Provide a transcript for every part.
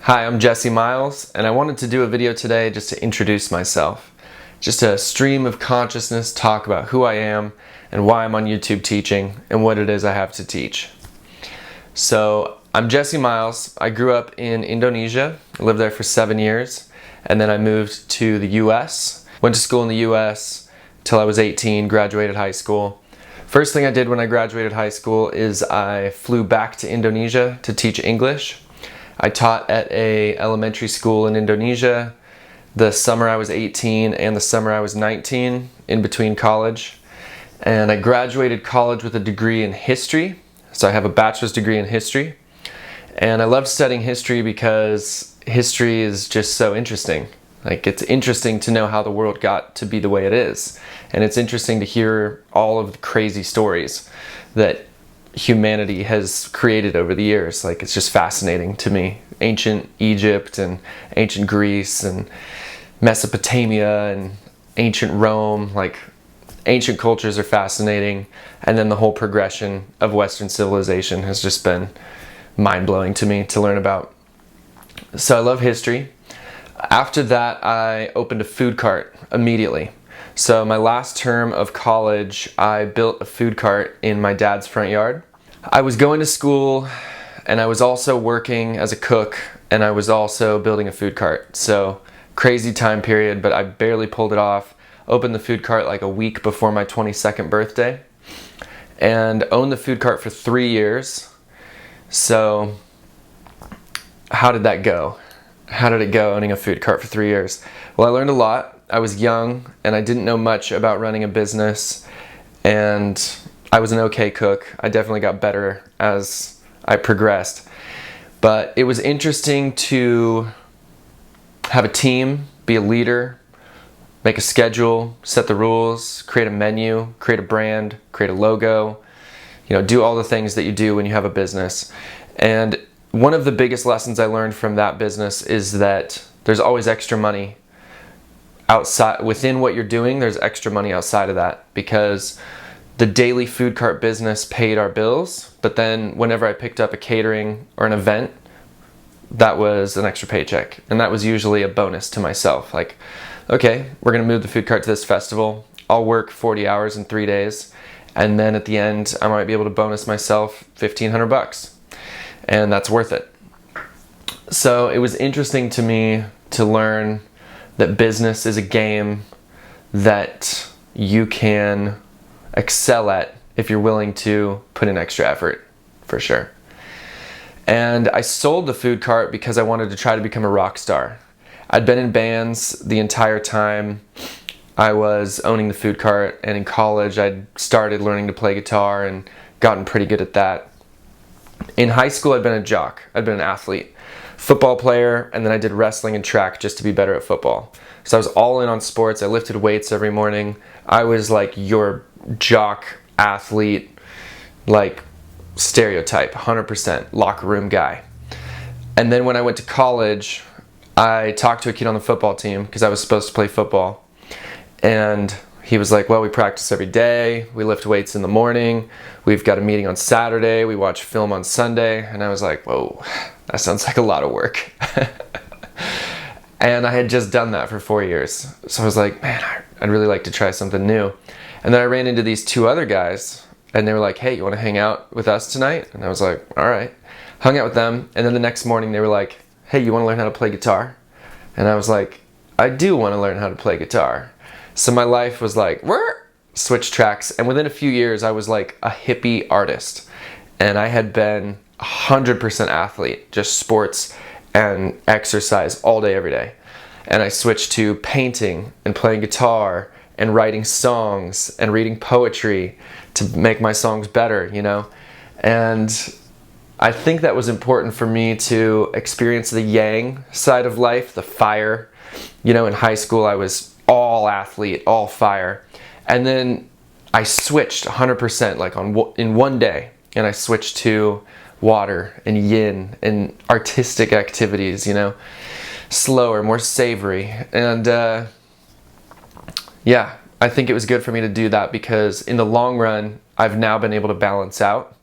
Hi, I'm Jesse Miles, and I wanted to do a video today just to introduce myself. Just a stream of consciousness talk about who I am and why I'm on YouTube teaching and what it is I have to teach. So, I'm Jesse Miles. I grew up in Indonesia, lived there for 7 years, and then I moved to the US. Went to school in the US till I was 18, graduated high school. First thing I did when I graduated high school is I flew back to Indonesia to teach English. I taught at a elementary school in Indonesia the summer I was 18 and the summer I was 19, in between college. And I graduated college with a degree in history. So I have a bachelor's degree in history. And I love studying history because history is just so interesting. Like, it's interesting to know how the world got to be the way it is. And it's interesting to hear all of the crazy stories that humanity has created over the years. Like, it's just fascinating to me. Ancient Egypt and ancient Greece and Mesopotamia and ancient Rome, like, ancient cultures are fascinating. And then the whole progression of Western civilization has just been mind-blowing to me to learn about. So I love history. After that, I opened a food cart immediately. So my last term of college, I built a food cart in my dad's front yard. I was going to school and I was also working as a cook, and I was also building a food cart. So crazy time period, but I barely pulled it off. Opened the food cart like a week before my 22nd birthday and owned the food cart for 3 years. So how did that go? How did it go owning a food cart for 3 years? Well, I learned a lot. I was young and I didn't know much about running a business, and I was an okay cook. I definitely got better as I progressed. But it was interesting to have a team, be a leader, make a schedule, set the rules, create a menu, create a brand, create a logo, do all the things that you do when you have a business. And one of the biggest lessons I learned from that business is that there's always extra money outside. Within what you're doing, there's extra money outside of that, because the daily food cart business paid our bills, but then whenever I picked up a catering or an event, that was an extra paycheck. And that was usually a bonus to myself. Like, okay, we're gonna move the food cart to this festival. I'll work 40 hours in 3 days. And then at the end, I might be able to bonus myself $1,500. And that's worth it. So it was interesting to me to learn that business is a game that you can excel at if you're willing to put in extra effort, for sure. And I sold the food cart because I wanted to try to become a rock star. I'd been in bands the entire time I was owning the food cart, and in college I'd started learning to play guitar and gotten pretty good at that. In high school I'd been a jock, I'd been an athlete, football player, and then I did wrestling and track just to be better at football. So I was all in on sports. I lifted weights every morning. I was like your jock athlete, like stereotype, 100% locker room guy. And then when I went to college, I talked to a kid on the football team because I was supposed to play football. And he was like, well, we practice every day. We lift weights in the morning. We've got a meeting on Saturday. We watch film on Sunday. And I was like, whoa, that sounds like a lot of work. And I had just done that for 4 years. So I was like, man, I'd really like to try something new. And then I ran into these two other guys, and they were like, hey, you want to hang out with us tonight? And I was like, all right. Hung out with them. And then the next morning they were like, hey, you want to learn how to play guitar? And I was like, I do want to learn how to play guitar. So my life was like, switch tracks. And within a few years, I was like a hippie artist. And I had been 100% athlete, just sports and exercise all day, every day. And I switched to painting and playing guitar and writing songs and reading poetry to make my songs better, And I think that was important for me to experience the yang side of life, the fire. In high school I was all athlete, all fire. And then I switched 100% like in one day, and I switched to water and yin and artistic activities, slower, more savory. And yeah, I think it was good for me to do that because in the long run, I've now been able to balance out.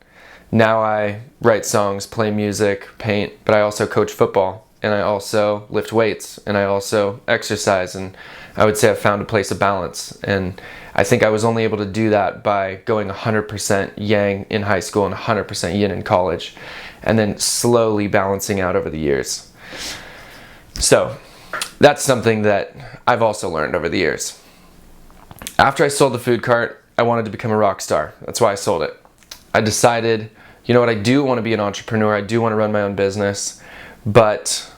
Now I write songs, play music, paint, but I also coach football and I also lift weights, and I also exercise, and I would say I've found a place of balance. And I think I was only able to do that by going 100% yang in high school and 100% yin in college, and then slowly balancing out over the years. So that's something that I've also learned over the years. After I sold the food cart, I wanted to become a rock star. That's why I sold it. I decided, you know what, I do want to be an entrepreneur. I do want to run my own business, but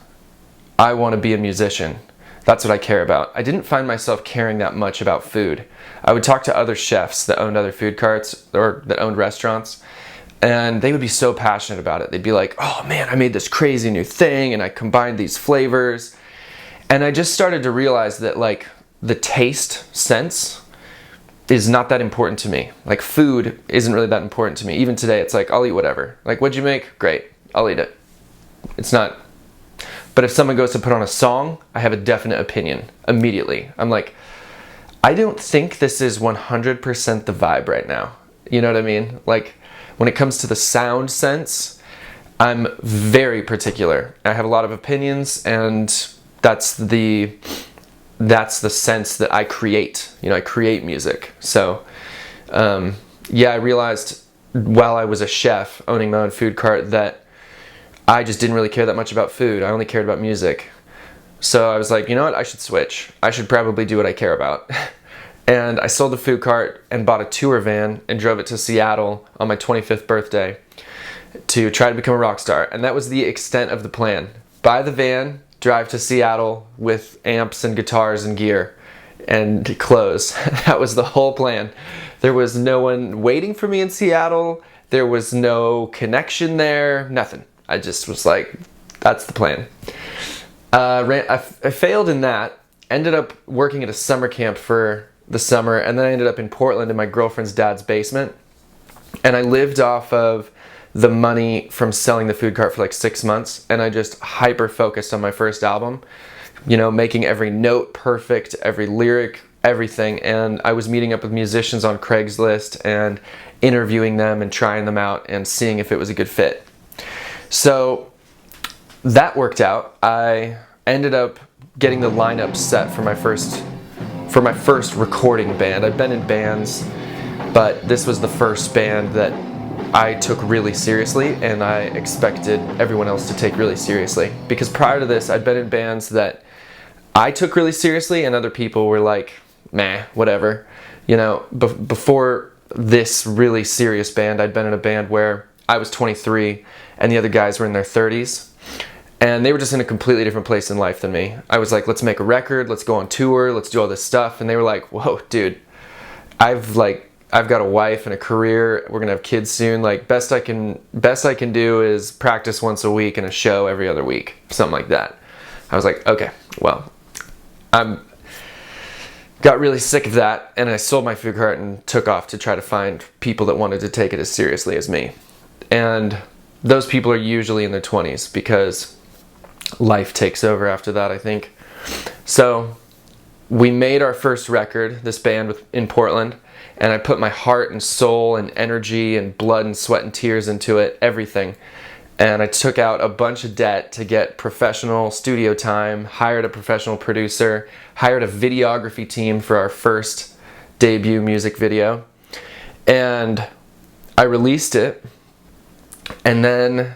I want to be a musician. That's what I care about. I didn't find myself caring that much about food. I would talk to other chefs that owned other food carts or that owned restaurants, and they would be so passionate about it. They'd be like, oh man, I made this crazy new thing and I combined these flavors. And I just started to realize that like the taste sense is not that important to me. Like food isn't really that important to me. Even today, it's like, I'll eat whatever. Like, what'd you make? Great, I'll eat it. It's not, but if someone goes to put on a song, I have a definite opinion immediately. I'm like, I don't think this is 100% the vibe right now. You know what I mean? Like when it comes to the sound sense, I'm very particular. I have a lot of opinions, and that's the sense that I create. You know, I create music. So, yeah, I realized while I was a chef owning my own food cart that I just didn't really care that much about food. I only cared about music. So I was like, you know what? I should switch. I should probably do what I care about. And I sold the food cart and bought a tour van and drove it to Seattle on my 25th birthday to try to become a rock star. And that was the extent of the plan. Buy the van, drive to Seattle with amps and guitars and gear and clothes. That was the whole plan. There was no one waiting for me in Seattle. There was no connection there, nothing. I just was like, that's the plan. I failed in that, ended up working at a summer camp for the summer, and then I ended up in Portland in my girlfriend's dad's basement. And I lived off of the money from selling the food cart for like 6 months, and I just hyper focused on my first album, you know, making every note perfect, every lyric, everything. And I was meeting up with musicians on Craigslist and interviewing them and trying them out and seeing if it was a good fit. So that worked out. I ended up getting the lineup set for my first recording band. I've been in bands, but this was the first band that I took really seriously, and I expected everyone else to take really seriously. Because prior to this, I'd been in bands that I took really seriously and other people were like, meh, whatever. You know, before this really serious band, I'd been in a band where I was 23 and the other guys were in their 30s. And they were just in a completely different place in life than me. I was like, let's make a record, let's go on tour, let's do all this stuff. And they were like, whoa, dude, I've got a wife and a career. We're gonna have kids soon. Like best I can do is practice once a week and a show every other week, something like that. I was like, okay, well, got really sick of that, and I sold my food cart and took off to try to find people that wanted to take it as seriously as me. And those people are usually in their 20s because life takes over after that, I think. So we made our first record, this band in Portland, and I put my heart and soul and energy and blood and sweat and tears into it, everything. And I took out a bunch of debt to get professional studio time, hired a professional producer, hired a videography team for our first debut music video. And I released it, and then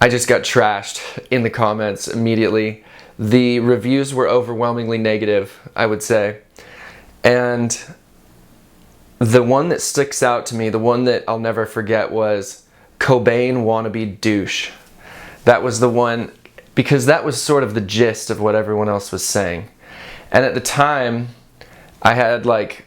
I just got trashed in the comments immediately. The reviews were overwhelmingly negative, I would say. And the one that sticks out to me, the one that I'll never forget, was Cobain wannabe douche. That was the one, because that was sort of the gist of what everyone else was saying. And at the time, I had like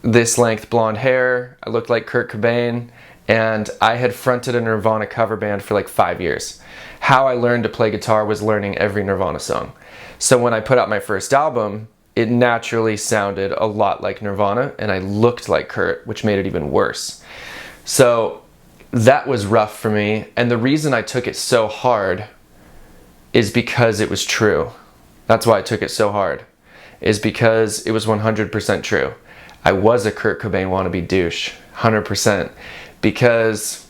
this length blonde hair, I looked like Kurt Cobain, and I had fronted a Nirvana cover band for like 5 years. How I learned to play guitar was learning every Nirvana song. So when I put out my first album, it naturally sounded a lot like Nirvana, and I looked like Kurt, which made it even worse. So that was rough for me, and the reason I took it so hard is because it was true. That's why I took it so hard, is because it was 100% true. I was a Kurt Cobain wannabe douche, 100%, because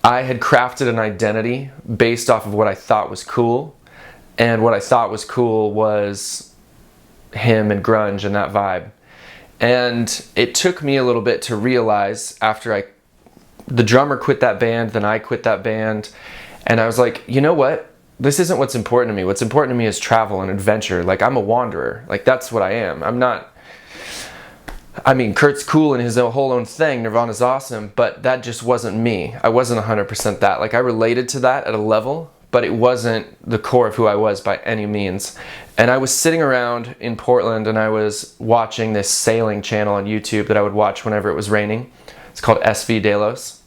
I had crafted an identity based off of what I thought was cool. And what I thought was cool was him and grunge and that vibe. And it took me a little bit to realize after the drummer quit that band, then I quit that band. And I was like, you know what? This isn't what's important to me. What's important to me is travel and adventure. Like, I'm a wanderer. Like, that's what I am. Kurt's cool in his whole own thing. Nirvana's awesome, but that just wasn't me. I wasn't 100% that. Like, I related to that at a level, but it wasn't the core of who I was by any means. And I was sitting around in Portland and I was watching this sailing channel on YouTube that I would watch whenever it was raining. It's called SV Delos.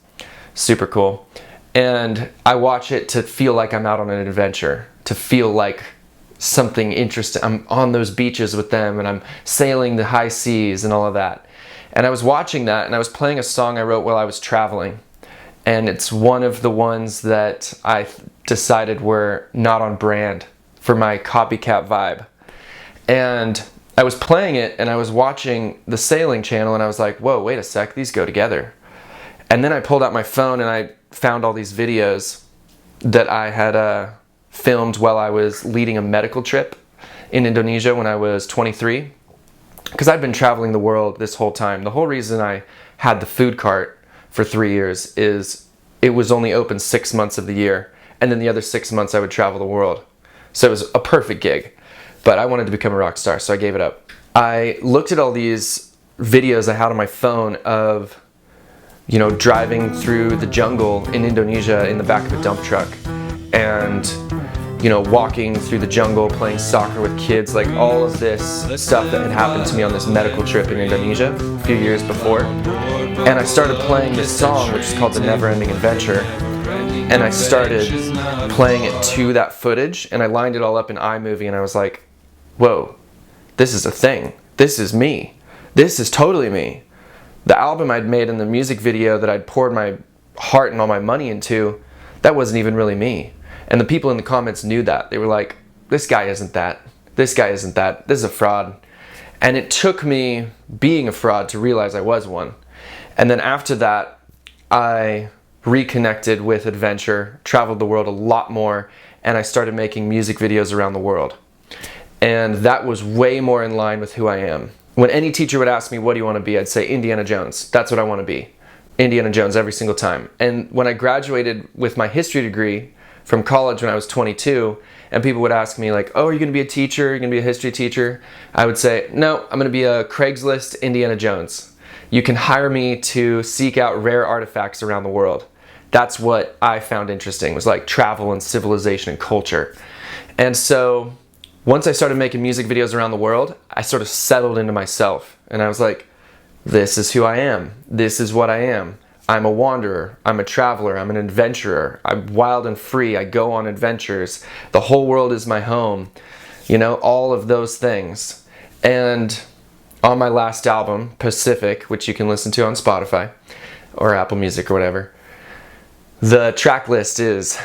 Super cool. And I watch it to feel like I'm out on an adventure, to feel like something interesting. I'm on those beaches with them and I'm sailing the high seas and all of that. And I was watching that and I was playing a song I wrote while I was traveling. And it's one of the ones that I decided were not on brand for my copycat vibe. And I was playing it and I was watching the sailing channel and I was like, whoa, wait a sec, these go together. And then I pulled out my phone and I found all these videos that I had filmed while I was leading a medical trip in Indonesia when I was 23. Because I'd been traveling the world this whole time. The whole reason I had the food cart for 3 years is it was only open 6 months of the year. And then the other 6 months I would travel the world. So it was a perfect gig. But I wanted to become a rock star, so I gave it up. I looked at all these videos I had on my phone of driving through the jungle in Indonesia in the back of a dump truck and, walking through the jungle, playing soccer with kids, like all of this stuff that had happened to me on this medical trip in Indonesia a few years before. And I started playing this song, which is called The Never Ending Adventure. And I started playing it to that footage and I lined it all up in iMovie and I was like, whoa, this is a thing. This is me. This is totally me. The album I'd made and the music video that I'd poured my heart and all my money into, that wasn't even really me. And the people in the comments knew that. They were like, this guy isn't that. This guy isn't that. This is a fraud. And it took me being a fraud to realize I was one. And then after that, I reconnected with adventure, traveled the world a lot more, and I started making music videos around the world. And that was way more in line with who I am. When any teacher would ask me, what do you want to be? I'd say Indiana Jones. That's what I want to be. Indiana Jones every single time. And when I graduated with my history degree from college when I was 22, and people would ask me like, oh, are you going to be a teacher? Are you going to be a history teacher? I would say, no, I'm going to be a Craigslist Indiana Jones. You can hire me to seek out rare artifacts around the world. That's what I found interesting, was like travel and civilization and culture. And so once I started making music videos around the world, I sort of settled into myself. And I was like, this is who I am. This is what I am. I'm a wanderer. I'm a traveler. I'm an adventurer. I'm wild and free. I go on adventures. The whole world is my home. All of those things. And on my last album, Pacific, which you can listen to on Spotify or Apple Music or whatever, the track list is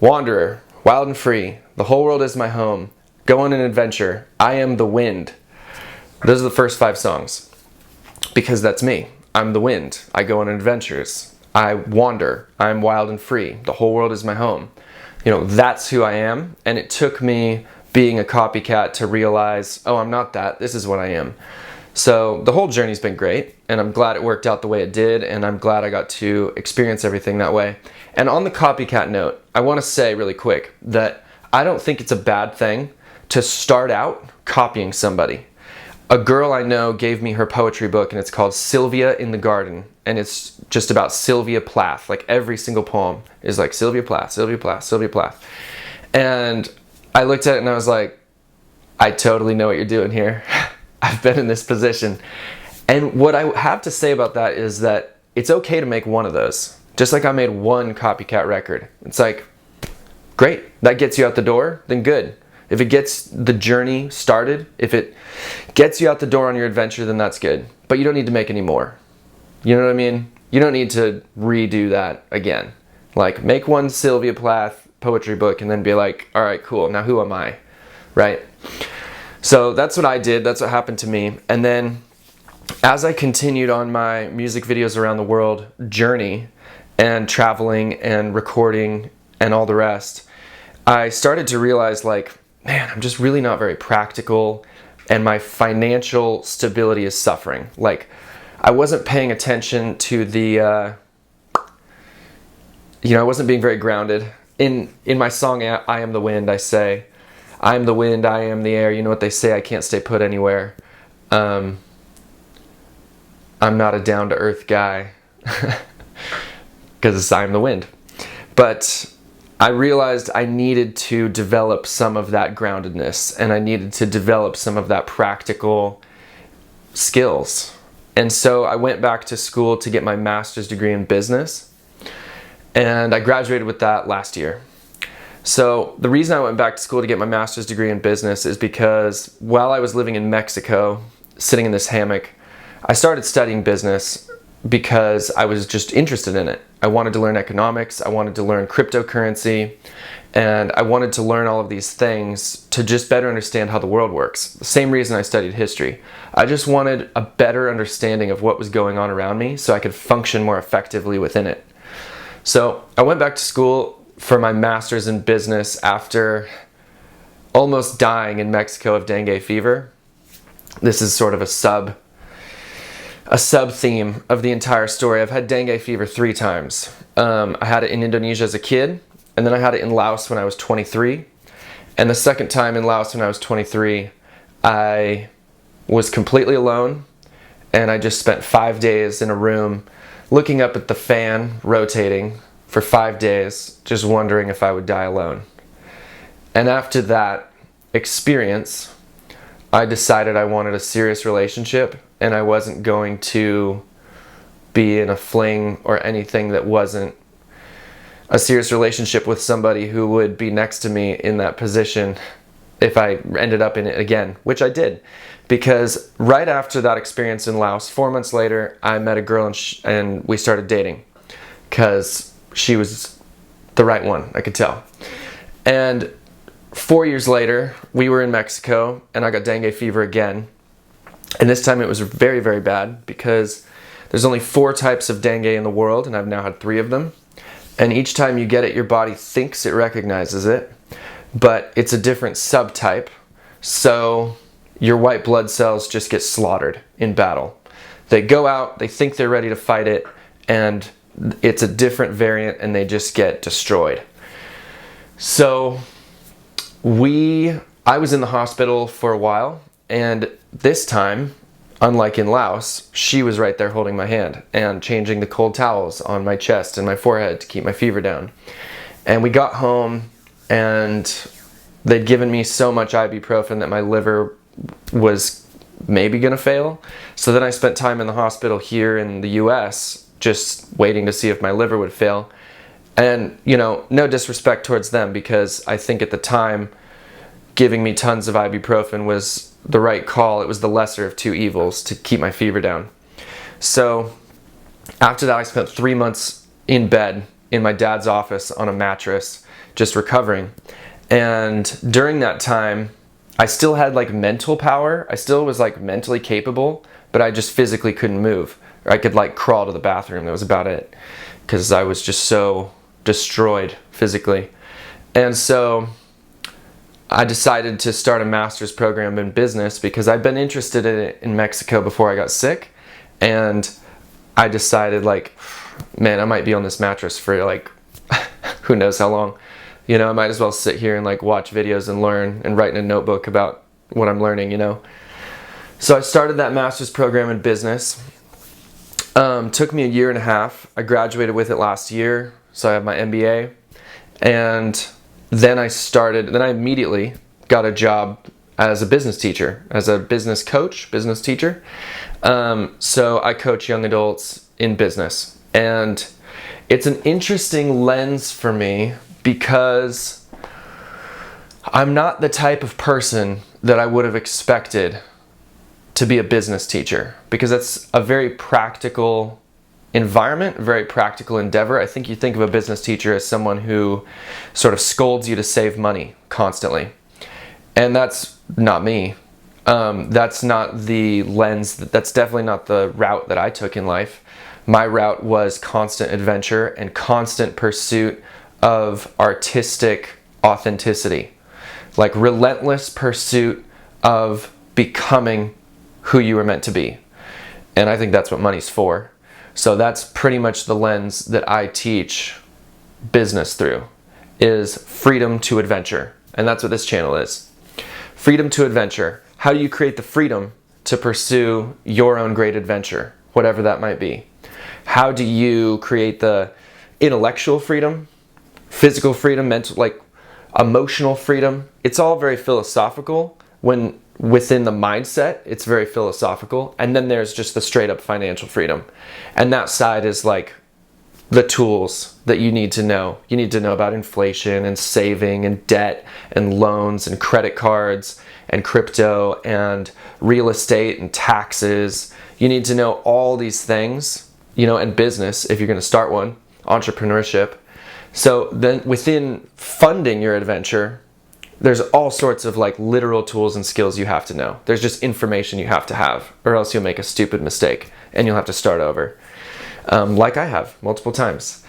Wanderer, Wild and Free, The Whole World is My Home, Go on an Adventure, I Am the Wind. Those are the first 5 songs. Because that's me. I'm the wind. I go on adventures. I wander. I'm wild and free. The whole world is my home. That's who I am. And it took me being a copycat to realize, oh, I'm not that. This is what I am. So the whole journey's been great, and I'm glad it worked out the way it did, and I'm glad I got to experience everything that way. And on the copycat note, I want to say really quick that I don't think it's a bad thing to start out copying somebody. A girl I know gave me her poetry book, and it's called Sylvia in the Garden, and it's just about Sylvia Plath. Like every single poem is like Sylvia Plath, Sylvia Plath, Sylvia Plath. And I looked at it and I was like, I totally know what you're doing here. I've been in this position. And what I have to say about that is that it's okay to make one of those. Just like I made one copycat record. It's like, great, that gets you out the door, then good. If it gets the journey started, if it gets you out the door on your adventure, then that's good. But you don't need to make any more. You know what I mean? You don't need to redo that again. Like, make one Sylvia Plath poetry book and then be like, all right, cool, now who am I? Right? So that's what I did. That's what happened to me. And then as I continued on my music videos around the world journey, and traveling and recording and all the rest, I started to realize, like, man, I'm just really not very practical, and my financial stability is suffering. Like, I wasn't paying attention to the, I wasn't being very grounded. In my song, I Am the Wind, I say, I am the wind, I am the air. You know what they say, I can't stay put anywhere. I'm not a down-to-earth guy, because I'm the wind. But I realized I needed to develop some of that groundedness, and I needed to develop some of that practical skills. And so I went back to school to get my master's degree in business, and I graduated with that last year. So the reason I went back to school to get my master's degree in business is because while I was living in Mexico, sitting in this hammock, I started studying business because I was just interested in it. I wanted to learn economics, I wanted to learn cryptocurrency, and I wanted to learn all of these things to just better understand how the world works. The same reason I studied history. I just wanted a better understanding of what was going on around me so I could function more effectively within it. So I went back to school for my master's in business after almost dying in Mexico of dengue fever. This is sort of a sub theme of the entire story. I've had dengue fever 3 times. I had it in Indonesia as a kid, and then I had it in Laos when I was 23. And the second time in Laos when I was 23, I was completely alone, and I just spent 5 days in a room looking up at the fan rotating for 5 days, just wondering if I would die alone. And after that experience, I decided I wanted a serious relationship, and I wasn't going to be in a fling or anything that wasn't a serious relationship with somebody who would be next to me in that position if I ended up in it again, which I did. Because right after that experience in Laos, 4 months later, I met a girl and we started dating. Because she was the right one, I could tell. And 4 years later, we were in Mexico, and I got dengue fever again. And this time it was very, very bad, because there's only 4 types of dengue in the world, and I've now had 3 of them. And each time you get it, your body thinks it recognizes it, but it's a different subtype. So your white blood cells just get slaughtered in battle. They go out, they think they're ready to fight it, and it's a different variant, and they just get destroyed. So I was in the hospital for a while, and this time, unlike in Laos, she was right there holding my hand and changing the cold towels on my chest and my forehead to keep my fever down. And we got home, and they'd given me so much ibuprofen that my liver was maybe gonna fail. So then I spent time in the hospital here in the US just waiting to see if my liver would fail. And, no disrespect towards them, because I think at the time giving me tons of ibuprofen was the right call. It was the lesser of 2 evils to keep my fever down. So after that, I spent 3 months in bed in my dad's office on a mattress, just recovering. And during that time, I still had mental power. I still was mentally capable, but I just physically couldn't move. Or I could crawl to the bathroom. That was about it, because I was just so destroyed physically. And so I decided to start a master's program in business, because I'd been interested in it in Mexico before I got sick. And I decided, man, I might be on this mattress for who knows how long. I might as well sit here and watch videos and learn and write in a notebook about what I'm learning, So I started that master's program in business. Took me a year and a half. I graduated with it last year, so I have my MBA. And then I immediately got a job as a business teacher, as a business coach, business teacher. So I coach young adults in business. And it's an interesting lens for me, because I'm not the type of person that I would have expected to be a business teacher, because that's a very practical environment, a very practical endeavor. I think you think of a business teacher as someone who sort of scolds you to save money constantly. And that's not me. That's not the lens, that's definitely not the route that I took in life. my route was constant adventure and constant pursuit of artistic authenticity, like relentless pursuit of becoming who you were meant to be. And I think that's what money's for. So that's pretty much the lens that I teach business through, is freedom to adventure. And that's what this channel is. Freedom to adventure. How do you create the freedom to pursue your own great adventure, whatever that might be? How do you create the intellectual freedom, physical freedom, mental, like emotional freedom? It's all very philosophical. When within the mindset, it's very philosophical. And then there's just the straight up financial freedom. And that side is like the tools that you need to know. You need to know about inflation and saving and debt and loans and credit cards and crypto and real estate and taxes. You need to know all these things, and business if you're going to start one, entrepreneurship. So then within funding your adventure, there's all sorts of like literal tools and skills you have to know. There's just information you have to have, or else you'll make a stupid mistake and you'll have to start over. Like I have multiple times.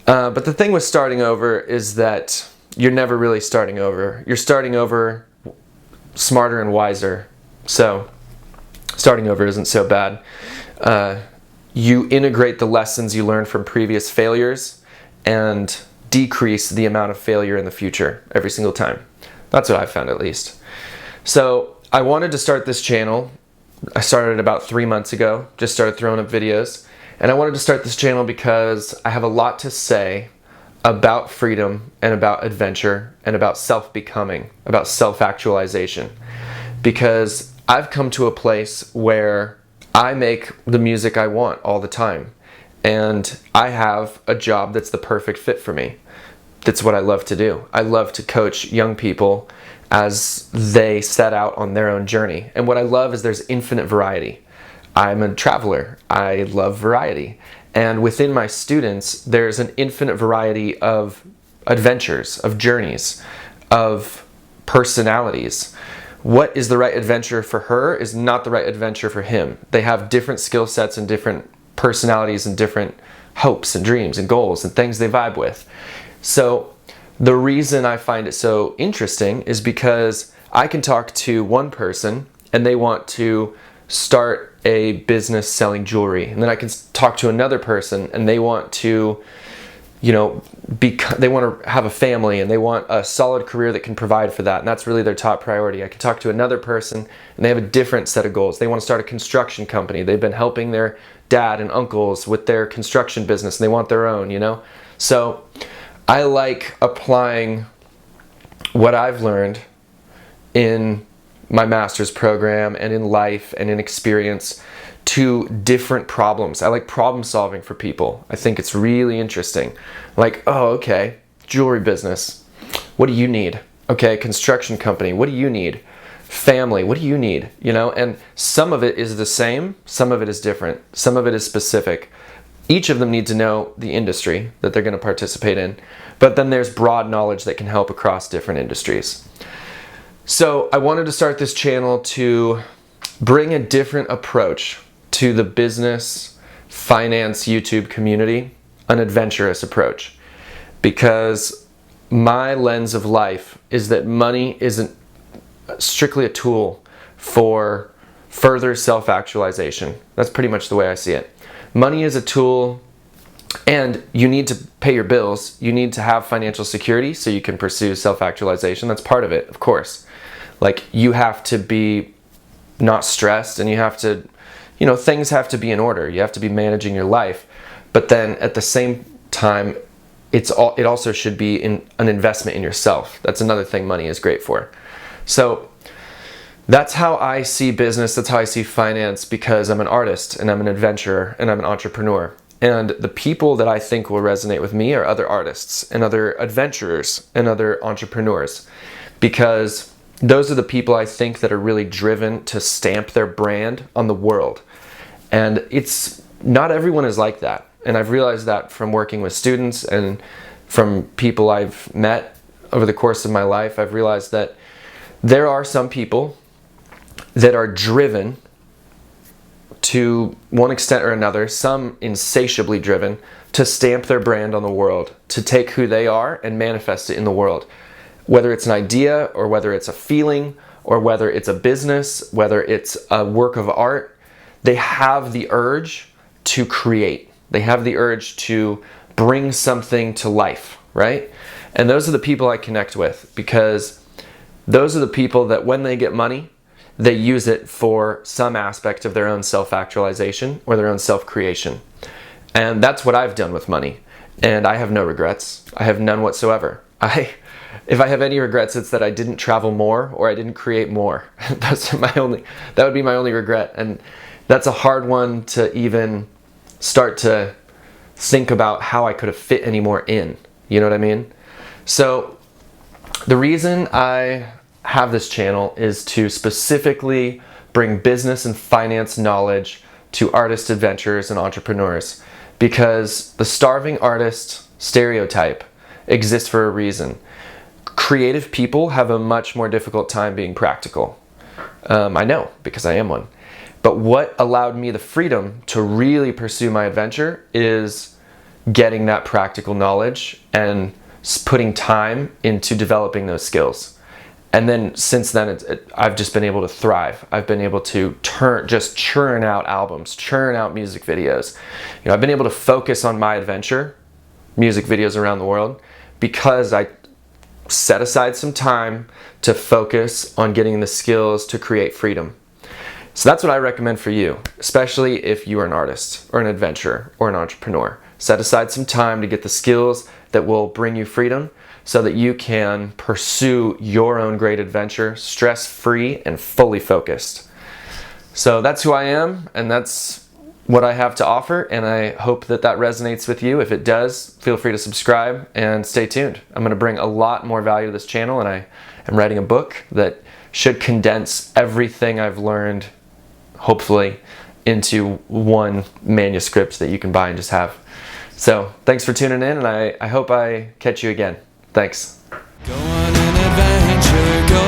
But the thing with starting over is that you're never really starting over. You're starting over smarter and wiser. So starting over isn't so bad. You integrate the lessons you learned from previous failures and decrease the amount of failure in the future every single time. That's what I found, at least. So I wanted to start this channel. I started about 3 months ago, just started throwing up videos. And I wanted to start this channel because I have a lot to say about freedom and about adventure and about self-becoming, about self-actualization. Because I've come to a place where I make the music I want all the time. And I have a job that's the perfect fit for me. That's what I love to do. I love to coach young people as they set out on their own journey. And what I love is there's infinite variety. I'm a traveler. I love variety. And within my students, there's an infinite variety of adventures, of journeys, of personalities. What is the right adventure for her is not the right adventure for him. They have different skill sets and different personalities and different hopes and dreams and goals and things they vibe with. So the reason I find it so interesting is because I can talk to one person and they want to start a business selling jewelry. And then I can talk to another person and they want to, they want to have a family and they want a solid career that can provide for that. And that's really their top priority. I can talk to another person and they have a different set of goals. They want to start a construction company. They've been helping their dad and uncles with their construction business and they want their own, So I like applying what I've learned in my master's program and in life and in experience to different problems. I like problem solving for people. I think it's really interesting. Like, oh, okay, jewelry business. What do you need? Okay, construction company. What do you need? Family. What do you need? And some of it is the same. Some of it is different. Some of it is specific. Each of them need to know the industry that they're going to participate in. But then there's broad knowledge that can help across different industries. So I wanted to start this channel to bring a different approach to the business, finance, YouTube community, an adventurous approach. Because my lens of life is that money isn't strictly a tool for further self-actualization. That's pretty much the way I see it. Money is a tool, and you need to pay your bills. You need to have financial security so you can pursue self-actualization. That's part of it, of course. Like, you have to be not stressed and you have to, things have to be in order. You have to be managing your life. But then at the same time, it also should be an investment in yourself. That's another thing money is great for. So that's how I see business. That's how I see finance, because I'm an artist and I'm an adventurer and I'm an entrepreneur. And the people that I think will resonate with me are other artists and other adventurers and other entrepreneurs, because those are the people I think that are really driven to stamp their brand on the world. And it's not everyone is like that. And I've realized that from working with students and from people I've met over the course of my life. I've realized that there are some people that are driven to one extent or another, some insatiably driven to stamp their brand on the world, to take who they are and manifest it in the world. Whether it's an idea or whether it's a feeling or whether it's a business, whether it's a work of art, they have the urge to create. They have the urge to bring something to life, right? And those are the people I connect with, because those are the people that when they get money, they use it for some aspect of their own self-actualization or their own self-creation. And that's what I've done with money. And I have no regrets. I have none whatsoever. If I have any regrets, it's that I didn't travel more or I didn't create more. That would be my only regret. And that's a hard one to even start to think about how I could have fit any more in. You know what I mean? So the reason I have this channel is to specifically bring business and finance knowledge to artist adventurers and entrepreneurs, because the starving artist stereotype exists for a reason. Creative people have a much more difficult time being practical. I know, because I am one. But what allowed me the freedom to really pursue my adventure is getting that practical knowledge and putting time into developing those skills. And then since then, I've just been able to thrive. I've been able to just churn out albums, churn out music videos. You know, I've been able to focus on my adventure, music videos around the world, because I set aside some time to focus on getting the skills to create freedom. So that's what I recommend for you, especially if you are an artist or an adventurer or an entrepreneur. Set aside some time to get the skills that will bring you freedom so that you can pursue your own great adventure stress-free and fully focused. So that's who I am, and that's what I have to offer, and I hope that that resonates with you. If it does, feel free to subscribe and stay tuned. I'm going to bring a lot more value to this channel, and I am writing a book that should condense everything I've learned, hopefully, into one manuscript that you can buy and just have. So thanks for tuning in, and I hope I catch you again. Thanks. Go on an adventure, go